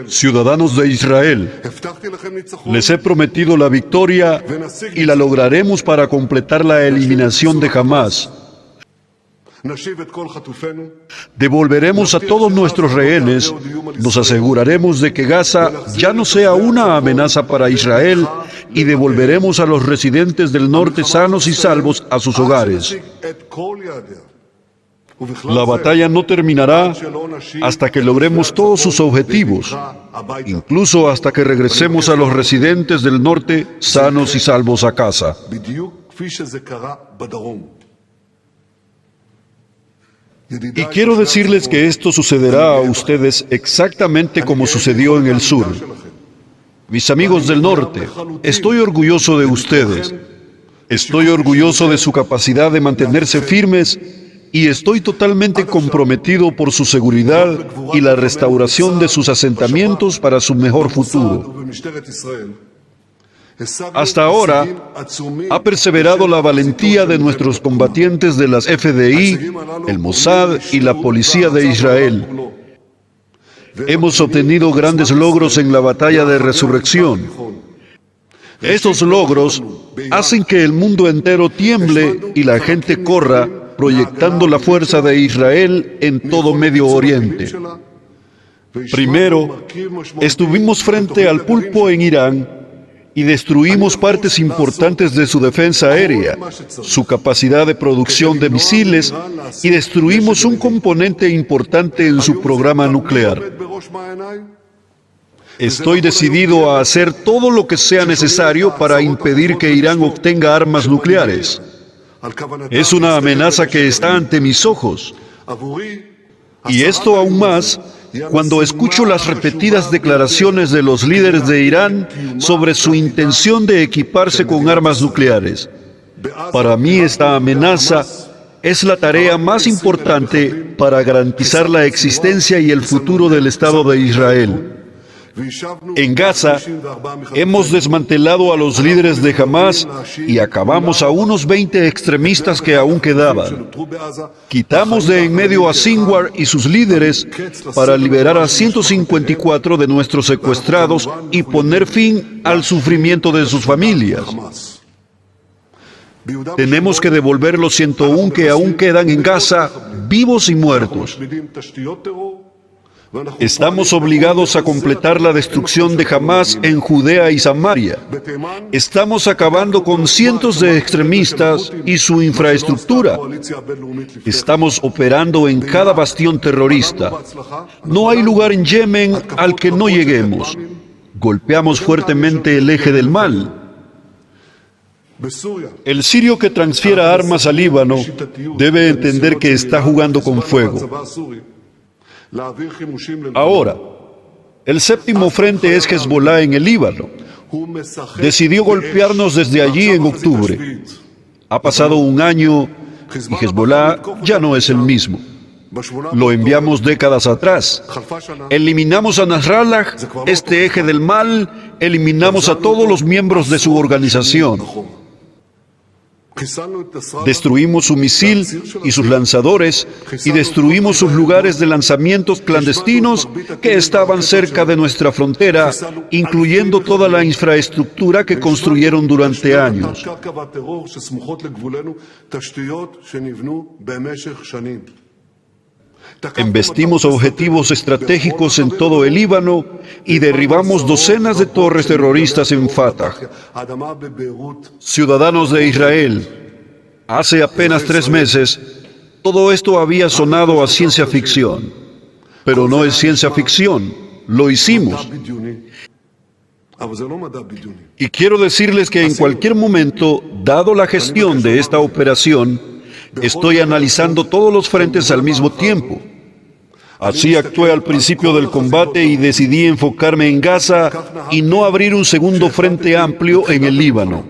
Ciudadanos de Israel, les he prometido la victoria y la lograremos para completar la eliminación de Hamás. Devolveremos a todos nuestros rehenes, nos aseguraremos de que Gaza ya no sea una amenaza para Israel y devolveremos a los residentes del norte sanos y salvos a sus hogares. La batalla no terminará hasta que logremos todos sus objetivos, incluso hasta que regresemos a los residentes del norte sanos y salvos a casa. Y quiero decirles que esto sucederá a ustedes exactamente como sucedió en el sur. Mis amigos del norte, estoy orgulloso de ustedes. Estoy orgulloso de su capacidad de mantenerse firmes y estoy totalmente comprometido por su seguridad y la restauración de sus asentamientos para su mejor futuro. Hasta ahora, ha perseverado la valentía de nuestros combatientes de las FDI, el Mossad y la Policía de Israel. Hemos obtenido grandes logros en la batalla de resurrección. Estos logros hacen que el mundo entero tiemble y la gente corra, proyectando la fuerza de Israel en todo Medio Oriente. Primero, estuvimos frente al pulpo en Irán y destruimos partes importantes de su defensa aérea, su capacidad de producción de misiles, y destruimos un componente importante en su programa nuclear. Estoy decidido a hacer todo lo que sea necesario para impedir que Irán obtenga armas nucleares. Es una amenaza que está ante mis ojos. Y esto aún más cuando escucho las repetidas declaraciones de los líderes de Irán sobre su intención de equiparse con armas nucleares. Para mí esta amenaza es la tarea más importante para garantizar la existencia y el futuro del Estado de Israel. En Gaza, hemos desmantelado a los líderes de Hamás y acabamos a unos 20 extremistas que aún quedaban. Quitamos de en medio a Sinwar y sus líderes para liberar a 154 de nuestros secuestrados y poner fin al sufrimiento de sus familias. Tenemos que devolver los 101 que aún quedan en Gaza, vivos y muertos. Estamos obligados a completar la destrucción de Hamás en Judea y Samaria. Estamos acabando con cientos de extremistas y su infraestructura. Estamos operando en cada bastión terrorista. No hay lugar en Yemen al que no lleguemos. Golpeamos fuertemente el eje del mal. El sirio que transfiera armas al Líbano debe entender que está jugando con fuego. Ahora, el séptimo frente es Hezbollah en el Líbano. Decidió golpearnos desde allí en octubre. Ha pasado un año y Hezbollah ya no es el mismo. Lo enviamos décadas atrás. Eliminamos a Nasrallah, este eje del mal, eliminamos a todos los miembros de su organización. Destruimos su misil y sus lanzadores y destruimos sus lugares de lanzamientos clandestinos que estaban cerca de nuestra frontera, incluyendo toda la infraestructura que construyeron durante años. Embestimos objetivos estratégicos en todo el Líbano y derribamos docenas de torres terroristas en Fatah. Ciudadanos de Israel, hace apenas 3 meses, todo esto había sonado a ciencia ficción. Pero no es ciencia ficción, lo hicimos. Y quiero decirles que en cualquier momento, dado la gestión de esta operación, estoy analizando todos los frentes al mismo tiempo. Así actué al principio del combate y decidí enfocarme en Gaza y no abrir un segundo frente amplio en el Líbano.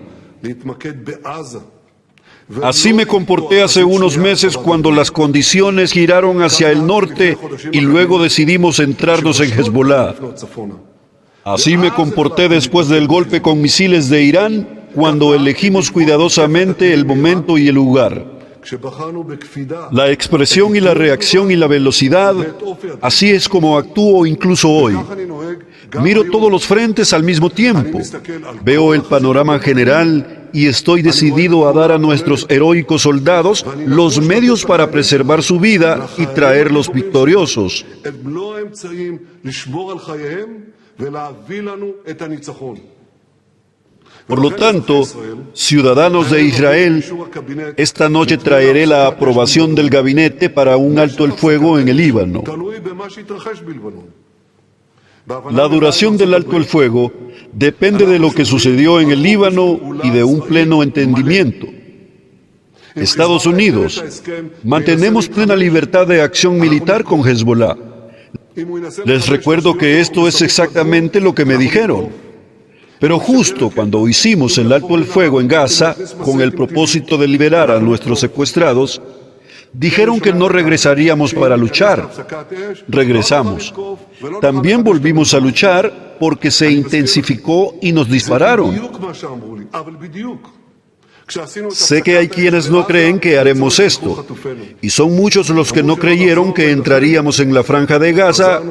Así me comporté hace unos meses cuando las condiciones giraron hacia el norte y luego decidimos centrarnos en Hezbollah. Así me comporté después del golpe con misiles de Irán cuando elegimos cuidadosamente el momento y el lugar. La expresión y la reacción y la velocidad, así es como actúo incluso hoy. Miro todos los frentes al mismo tiempo. Veo el panorama general y estoy decidido a dar a nuestros heroicos soldados los medios para preservar su vida y traerlos victoriosos. Por lo tanto, ciudadanos de Israel, esta noche traeré la aprobación del gabinete para un alto el fuego en el Líbano. La duración del alto el fuego depende de lo que sucedió en el Líbano y de un pleno entendimiento. Estados Unidos, mantenemos plena libertad de acción militar con Hezbollah. Les recuerdo que esto es exactamente lo que me dijeron. Pero justo cuando hicimos el alto el fuego en Gaza, con el propósito de liberar a nuestros secuestrados, dijeron que no regresaríamos para luchar. Regresamos. También volvimos a luchar porque se intensificó y nos dispararon. Sé que hay quienes no creen que haremos esto, y son muchos los que no creyeron que entraríamos en la franja de Gaza,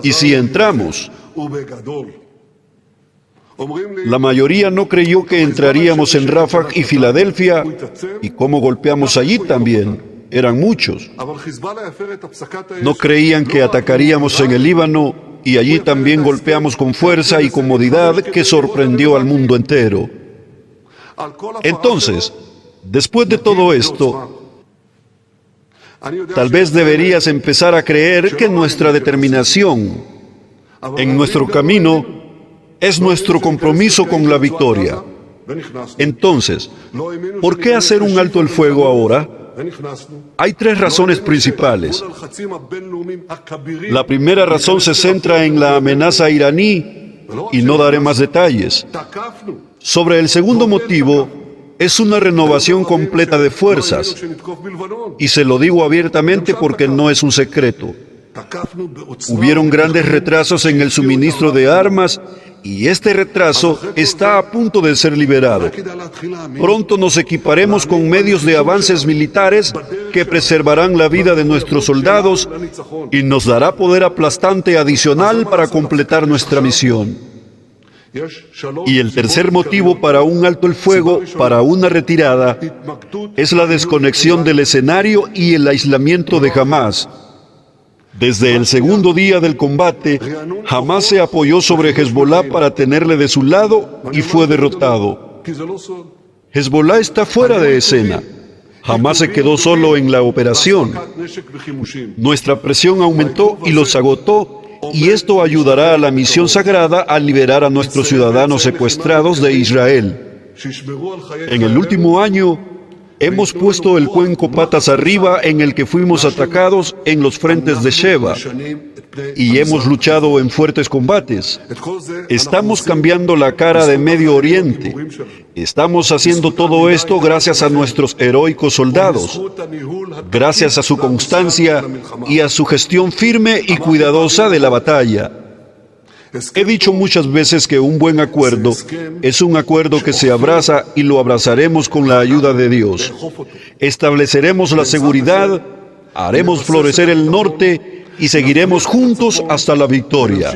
y si entramos. La mayoría no creyó que entraríamos en Rafah y Filadelfia, y cómo golpeamos allí también. Eran muchos. No creían que atacaríamos en el Líbano, y allí también golpeamos con fuerza y comodidad que sorprendió al mundo entero. Entonces, después de todo esto, tal vez deberías empezar a creer que nuestra determinación en nuestro camino es nuestro compromiso con la victoria. Entonces, ¿por qué hacer un alto el fuego ahora? Hay tres razones principales. La primera razón se centra en la amenaza iraní, y no daré más detalles. Sobre el segundo motivo, es una renovación completa de fuerzas, y se lo digo abiertamente porque no es un secreto. Hubieron grandes retrasos en el suministro de armas, y este retraso está a punto de ser liberado. Pronto nos equiparemos con medios de avances militares que preservarán la vida de nuestros soldados y nos dará poder aplastante adicional para completar nuestra misión. Y el tercer motivo para un alto el fuego, para una retirada, es la desconexión del escenario y el aislamiento de Hamás. Desde el segundo día del combate, Hamás se apoyó sobre Hezbollah para tenerle de su lado y fue derrotado. Hezbollah está fuera de escena. Hamás se quedó solo en la operación. Nuestra presión aumentó y los agotó, y esto ayudará a la misión sagrada a liberar a nuestros ciudadanos secuestrados de Israel. En el último año, hemos puesto el cuenco patas arriba en el que fuimos atacados en los frentes de Sheba, y hemos luchado en fuertes combates. Estamos cambiando la cara de Medio Oriente. Estamos haciendo todo esto gracias a nuestros heroicos soldados, gracias a su constancia y a su gestión firme y cuidadosa de la batalla. He dicho muchas veces que un buen acuerdo es un acuerdo que se abraza y lo abrazaremos con la ayuda de Dios. Estableceremos la seguridad, haremos florecer el norte y seguiremos juntos hasta la victoria.